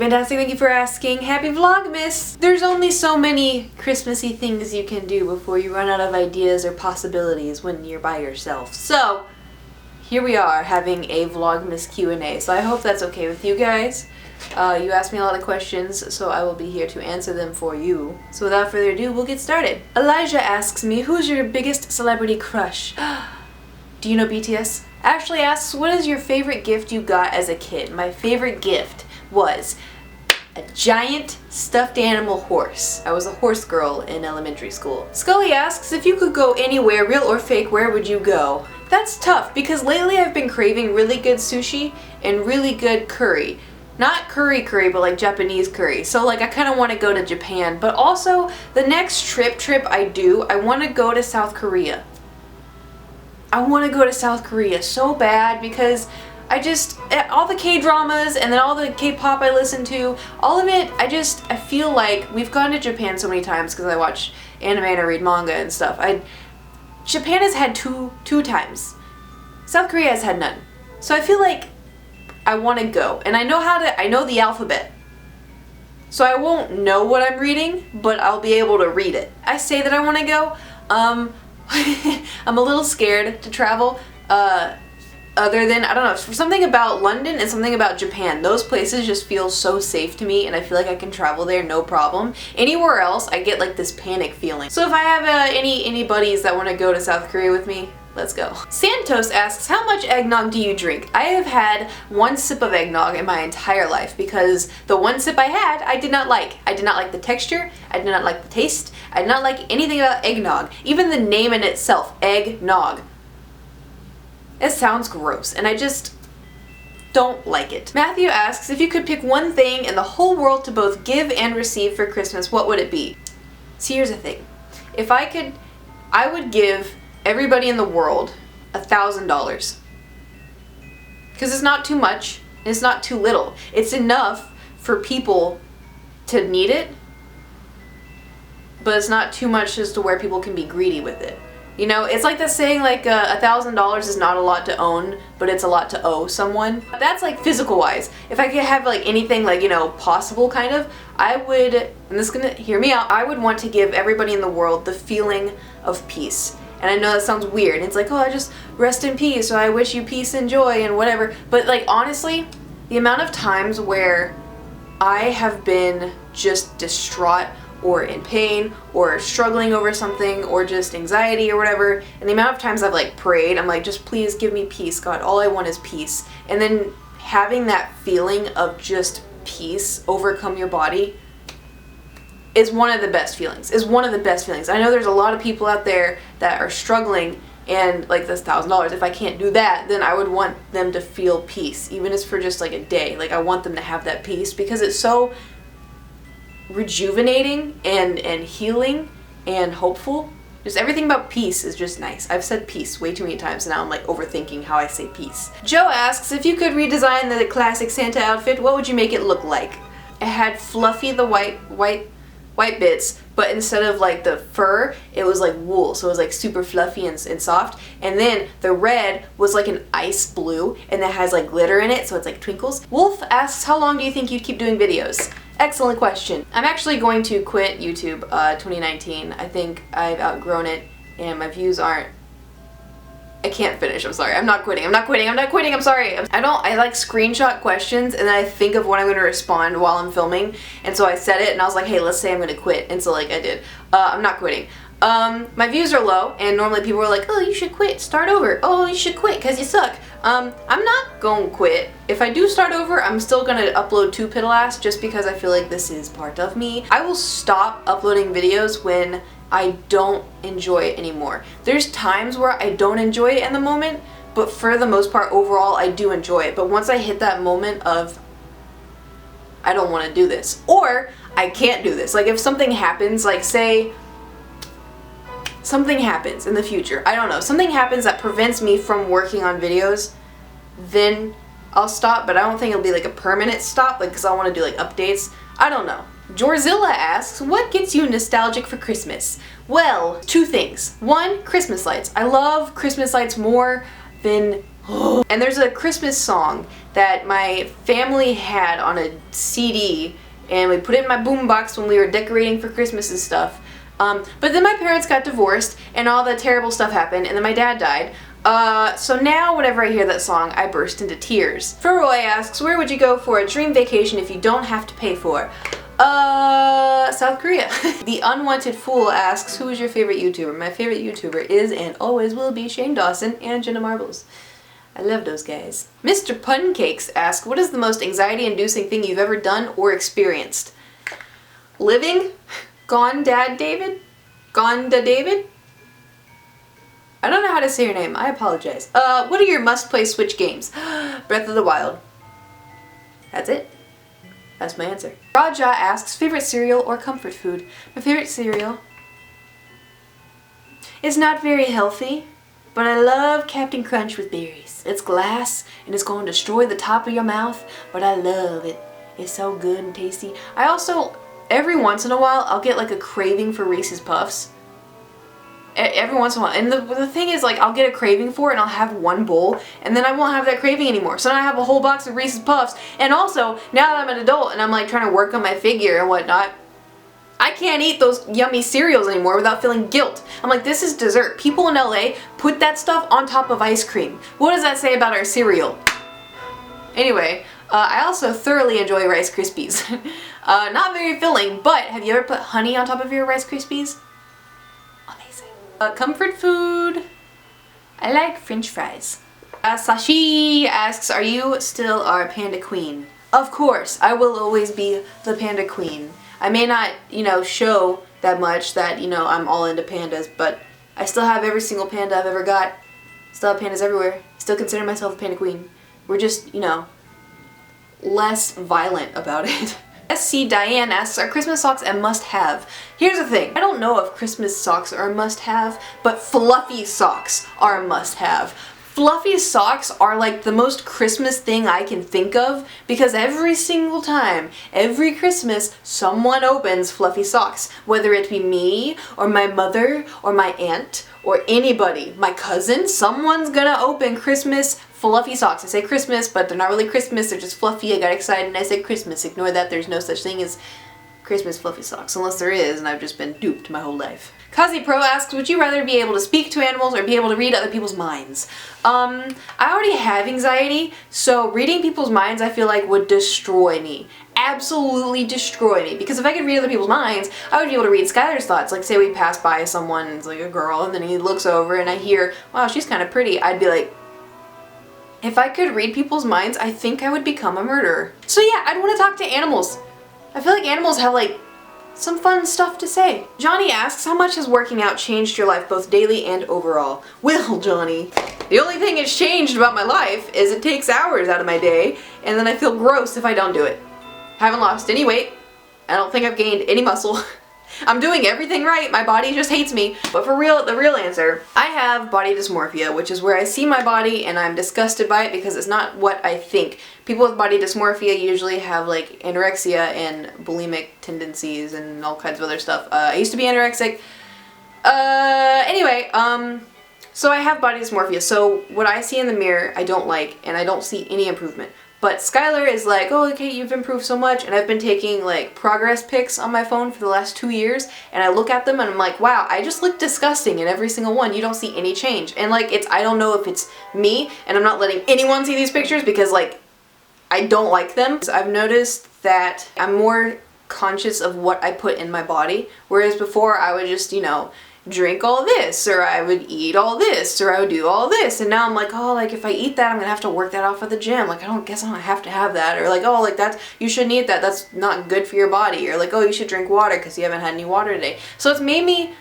Fantastic, thank you for asking. Happy Vlogmas! There's only so many Christmassy things you can do before you run out of ideas or possibilities when you're by yourself. So, here we are having a Vlogmas Q&A, so I hope that's okay with you guys. You asked me a lot of questions, so I will be here to answer them for you. So without further ado, we'll get started. Elijah asks me, who's your biggest celebrity crush? Do you know BTS? Ashley asks, what is your favorite gift you got as a kid? My favorite gift was a giant stuffed animal horse. I was a horse girl in elementary school. Scully asks, if you could go anywhere, real or fake, where would you go? That's tough because lately I've been craving really good sushi and really good curry. Not curry, but like Japanese curry. So like I kind of want to go to Japan, but also the next trip I do, I want to go to South Korea. I want to go to South Korea so bad because all the K-dramas and then all the K-pop I listen to, all of it, I feel like we've gone to Japan so many times because I watch anime and I read manga and stuff. Japan has had two times. South Korea has had none. So I feel like I want to go, and I know the alphabet. So I won't know what I'm reading, but I'll be able to read it. I say that I want to go. I'm a little scared to travel, other than, I don't know, something about London and something about Japan. Those places just feel so safe to me, and I feel like I can travel there no problem. Anywhere else, I get like this panic feeling. So if I have any buddies that want to go to South Korea with me, let's go. Santos asks, how much eggnog do you drink? I have had one sip of eggnog in my entire life because the one sip I had, I did not like. I did not like the texture, I did not like the taste, I did not like anything about eggnog. Even the name in itself, eggnog. It sounds gross, and I just don't like it. Matthew asks, if you could pick one thing in the whole world to both give and receive for Christmas, what would it be? See, here's the thing. If I could, I would give everybody in the world $1,000. Because it's not too much, and it's not too little. It's enough for people to need it, but it's not too much as to where people can be greedy with it. You know, it's like the saying like $1,000 is not a lot to own, but it's a lot to owe someone. That's like physical wise. If I could have like anything like, you know, possible kind of, I would, and this is gonna hear me out, I would want to give everybody in the world the feeling of peace. And I know that sounds weird. It's like, oh, I just rest in peace, or I wish you peace and joy and whatever. But like honestly, the amount of times where I have been just distraught or in pain or struggling over something or just anxiety or whatever, and the amount of times I've like prayed, I'm like, just please give me peace, God, all I want is peace. And then having that feeling of just peace overcome your body is one of the best feelings, I know there's a lot of people out there that are struggling, and like this $1,000, if I can't do that, then I would want them to feel peace, even if it's for just like a day. Like I want them to have that peace because it's so rejuvenating and healing and hopeful. Just everything about peace is just nice. I've said peace way too many times, and now I'm like overthinking how I say peace. Joe asks, if you could redesign the classic Santa outfit, what would you make it look like? It had Fluffy the white bits, but instead of like the fur, it was like wool, so it was like super fluffy and soft. And then the red was like an ice blue, and that has like glitter in it, so it's like twinkles. Wolf asks, how long do you think you'd keep doing videos? Excellent question. I'm actually going to quit YouTube 2019. I think I've outgrown it, and my views aren't, I can't finish, I'm sorry. I'm not quitting, I'm sorry. I like screenshot questions and then I think of what I'm going to respond while I'm filming, and so I said it and I was like, hey, let's say I'm going to quit, and so like I did. I'm not quitting. My views are low, and normally people are like, oh, you should quit, start over. Oh, you should quit because you suck. I'm not going to quit. If I do start over, I'm still going to upload to piddleass just because I feel like this is part of me. I will stop uploading videos when I don't enjoy it anymore. There's times where I don't enjoy it in the moment, but for the most part, overall, I do enjoy it. But once I hit that moment of, I don't want to do this, or I can't do this. Like if something happens, like say, something happens in the future, I don't know, something happens that prevents me from working on videos, then I'll stop, but I don't think it'll be like a permanent stop, like because I want to do like updates. I don't know. Jorzilla asks, what gets you nostalgic for Christmas? Well, two things. One, Christmas lights. I love Christmas lights more than... And there's a Christmas song that my family had on a CD, and we put it in my boombox when we were decorating for Christmas and stuff. But then my parents got divorced, and all the terrible stuff happened, and then my dad died. So now whenever I hear that song, I burst into tears. Roy asks, where would you go for a dream vacation if you don't have to pay for? South Korea. The Unwanted Fool asks, who is your favorite YouTuber? My favorite YouTuber is and always will be Shane Dawson and Jenna Marbles. I love those guys. Mr. Puncakes asks, what is the most anxiety-inducing thing you've ever done or experienced? Living? Gonda David? Gonda David? I don't know how to say your name. I apologize. What are your must-play Switch games? Breath of the Wild. That's it. That's my answer. Raja asks, favorite cereal or comfort food? My favorite cereal is not very healthy, but I love Captain Crunch with berries. It's glass and it's going to destroy the top of your mouth, but I love it. It's so good and tasty. I also, every once in a while, I'll get like a craving for Reese's Puffs. Every once in a while. And the thing is, like, I'll get a craving for it and I'll have one bowl and then I won't have that craving anymore. So now I have a whole box of Reese's Puffs. And also, now that I'm an adult and I'm like trying to work on my figure and whatnot, I can't eat those yummy cereals anymore without feeling guilt. I'm like, this is dessert. People in LA put that stuff on top of ice cream. What does that say about our cereal? Anyway, I also thoroughly enjoy Rice Krispies. Not very filling, but have you ever put honey on top of your Rice Krispies? Comfort food. I like French fries. Sashi asks, are you still our panda queen? Of course, I will always be the panda queen. I may not, you know, show that much that, you know, I'm all into pandas, but I still have every single panda I've ever got. Still have pandas everywhere. Still consider myself a panda queen. We're just, you know, less violent about it. SC Diane asks, are Christmas socks a must-have? Here's the thing, I don't know if Christmas socks are a must-have, but fluffy socks are a must-have. Fluffy socks are like the most Christmas thing I can think of because every single time, every Christmas, someone opens fluffy socks. Whether it be me, or my mother, or my aunt, or anybody, my cousin, someone's gonna open Christmas fluffy socks. I say Christmas, but they're not really Christmas, they're just fluffy. I got excited and I said Christmas. Ignore that, there's no such thing as Christmas fluffy socks, unless there is, and I've just been duped my whole life. Kazi Pro asks, would you rather be able to speak to animals or be able to read other people's minds? I already have anxiety, so reading people's minds I feel like would destroy me. Absolutely destroy me. Because if I could read other people's minds, I would be able to read Skylar's thoughts. Like, say we pass by someone, it's like a girl, and then he looks over and I hear, wow, she's kind of pretty. I'd be like, if I could read people's minds, I think I would become a murderer. So yeah, I'd want to talk to animals. I feel like animals have like some fun stuff to say. Johnny asks, how much has working out changed your life both daily and overall? Well, Johnny, the only thing that's changed about my life is it takes hours out of my day and then I feel gross if I don't do it. Haven't lost any weight. I don't think I've gained any muscle. I'm doing everything right, my body just hates me. But for real, the real answer, I have body dysmorphia, which is where I see my body and I'm disgusted by it because it's not what I think. People with body dysmorphia usually have like anorexia and bulimic tendencies and all kinds of other stuff. I used to be anorexic. Anyway, so I have body dysmorphia, so what I see in the mirror I don't like and I don't see any improvement. But Skylar is like, oh, okay, you've improved so much, and I've been taking like progress pics on my phone for the last 2 years, and I look at them and I'm like, wow, I just look disgusting in every single one. You don't see any change. And like, I don't know if it's me, and I'm not letting anyone see these pictures because like, I don't like them. So I've noticed that I'm more conscious of what I put in my body, whereas before I would just, you know, drink all this, or I would eat all this, or I would do all this, and now I'm like, oh, like if I eat that I'm gonna have to work that off at the gym, like I don't have to have that, or like, oh, like you shouldn't eat that, that's not good for your body, or like, oh, you should drink water because you haven't had any water today. So it's made me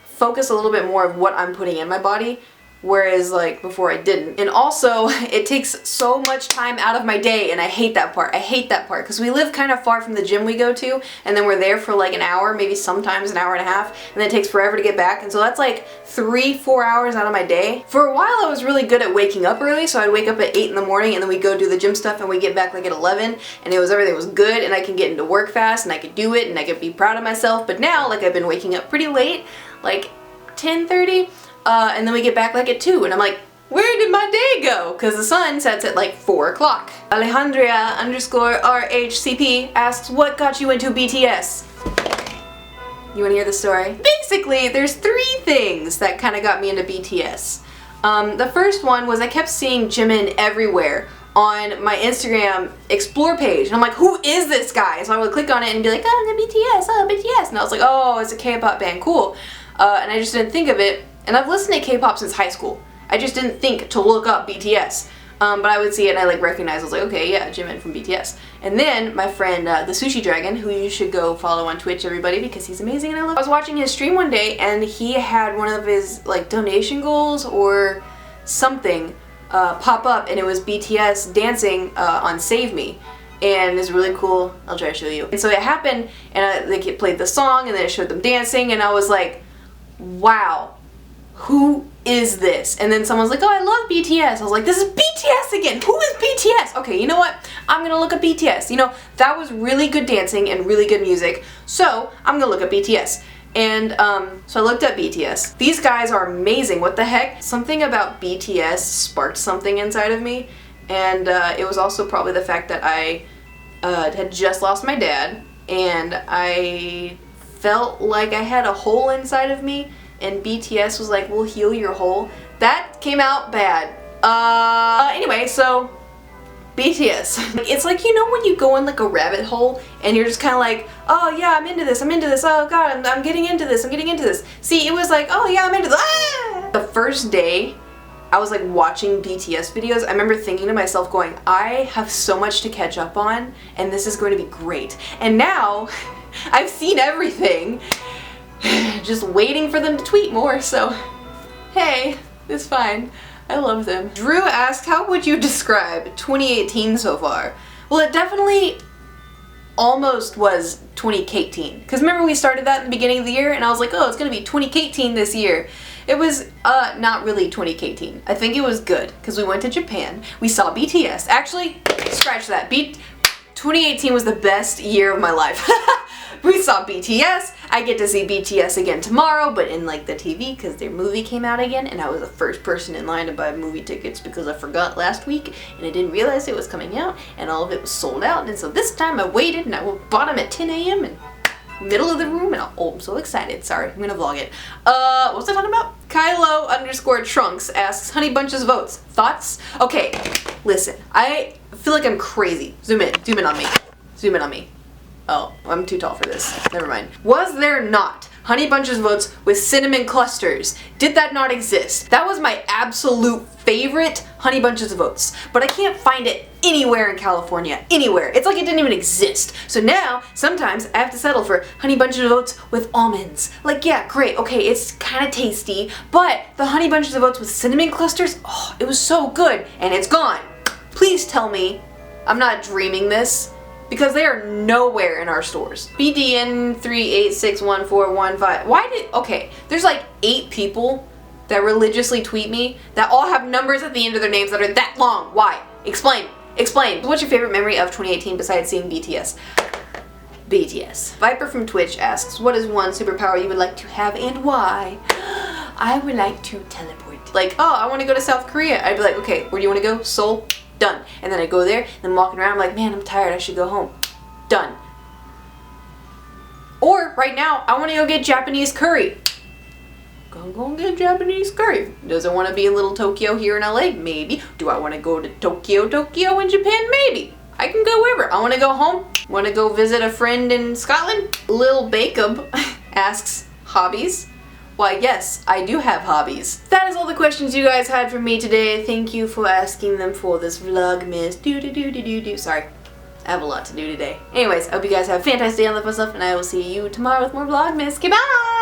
focus a little bit more of what I'm putting in my body, whereas like before I didn't. And also it takes so much time out of my day and I hate that part. I hate that part because we live kind of far from the gym we go to, and then we're there for like an hour, maybe sometimes an hour and a half, and then it takes forever to get back, and so that's like 3-4 hours out of my day. For a while I was really good at waking up early, so I'd wake up at 8 in the morning and then we'd go do the gym stuff and we get back like at 11, and everything was good and I can get into work fast and I could do it and I could be proud of myself. But now like I've been waking up pretty late, like 10:30, and then we get back like at 2, and I'm like, where did my day go? Because the sun sets at like 4 o'clock. Alejandria_RHCP asks, what got you into BTS? You want to hear the story? Basically, there's 3 things that kind of got me into BTS. The first one was I kept seeing Jimin everywhere on my Instagram explore page, and I'm like, who is this guy? So I would click on it and be like, oh, the BTS, oh, BTS, and I was like, oh, it's a K-pop band, cool. And I just didn't think of it, and I've listened to K-pop since high school. I just didn't think to look up BTS. But I would see it and I like recognized, I was like, okay, yeah, Jimin from BTS. And then my friend, the Sushi Dragon, who you should go follow on Twitch, everybody, because he's amazing and I love him. I was watching his stream one day and he had one of his like donation goals or something pop up, and it was BTS dancing on Save Me. And it's really cool. I'll try to show you. And so it happened, and like it played the song, and then it showed them dancing, and I was like, wow, who is this? And then someone's like, oh, I love BTS. I was like, this is BTS again. Who is BTS? Okay, you know what? I'm gonna look at BTS. You know, that was really good dancing and really good music, so I'm gonna look at BTS. And so I looked at BTS. These guys are amazing. What the heck? Something about BTS sparked something inside of me. And it was also probably the fact that I had just lost my dad, and I felt like I had a hole inside of me, and BTS was like, we'll heal your hole. That came out bad. Anyway, so BTS. It's like, you know when you go in like a rabbit hole and you're just kind of like, oh yeah, I'm into this, oh god, I'm getting into this, See, it was like, oh yeah, I'm into this. Ah! The first day I was like watching BTS videos, I remember thinking to myself going, I have so much to catch up on and this is going to be great. And now I've seen everything, just waiting for them to tweet more, so hey, it's fine. I love them. Drew asked, how would you describe 2018 so far? Well, it definitely almost was 2018. Because remember we started that in the beginning of the year and I was like, oh, it's going to be 2018 this year. It was not really 2018. I think it was good because we went to Japan. We saw BTS. Actually, scratch that. 2018 was the best year of my life. We saw BTS. I get to see BTS again tomorrow, but in like the TV because their movie came out again, and I was the first person in line to buy movie tickets because I forgot last week and I didn't realize it was coming out and all of it was sold out, and so this time I waited and I bought them at 10 a.m. and middle of the room, and oh, I'm so excited. Sorry, I'm gonna vlog it. What was I talking about? Kylo_Trunks asks, Honey Bunch's votes. Thoughts? Okay, listen, I feel like I'm crazy. Zoom in on me. Zoom in on me. Oh, I'm too tall for this. Never mind. Was there not Honey Bunch's votes with cinnamon clusters? Did that not exist? That was my absolute favorite Honey Bunch's votes, but I can't find it anywhere in California. Anywhere. It's like it didn't even exist. So now, sometimes I have to settle for Honey Bunch's votes with almonds. Like, yeah, great, okay, it's kind of tasty, but the Honey Bunch's votes with cinnamon clusters, oh, it was so good, and it's gone. Please tell me I'm not dreaming this, because they are nowhere in our stores. BDN3861415. Why did, okay, there's like 8 people that religiously tweet me that all have numbers at the end of their names that are that long. Why? Explain. Explain. What's your favorite memory of 2018 besides seeing BTS? BTS. Viper from Twitch asks, what is one superpower you would like to have and why? I would like to teleport. Like, oh, I want to go to South Korea. I'd be like, okay, where do you want to go? Seoul? Done. And then I go there, and I'm walking around, I'm like, man, I'm tired, I should go home. Done. Or, right now, I want to go get Japanese curry. Go and get Japanese curry. Does I want to be in little Tokyo here in LA? Maybe. Do I want to go to Tokyo in Japan? Maybe. I can go wherever. I want to go home. Want to go visit a friend in Scotland? Lil Bacub asks, hobbies? Why, yes, I do have hobbies. That is all the questions you guys had for me today. Thank you for asking them for this Vlogmas. Sorry, I have a lot to do today. Anyways, I hope you guys have a fantastic day on the fun stuff, and I will see you tomorrow with more Vlogmas. Okay, bye!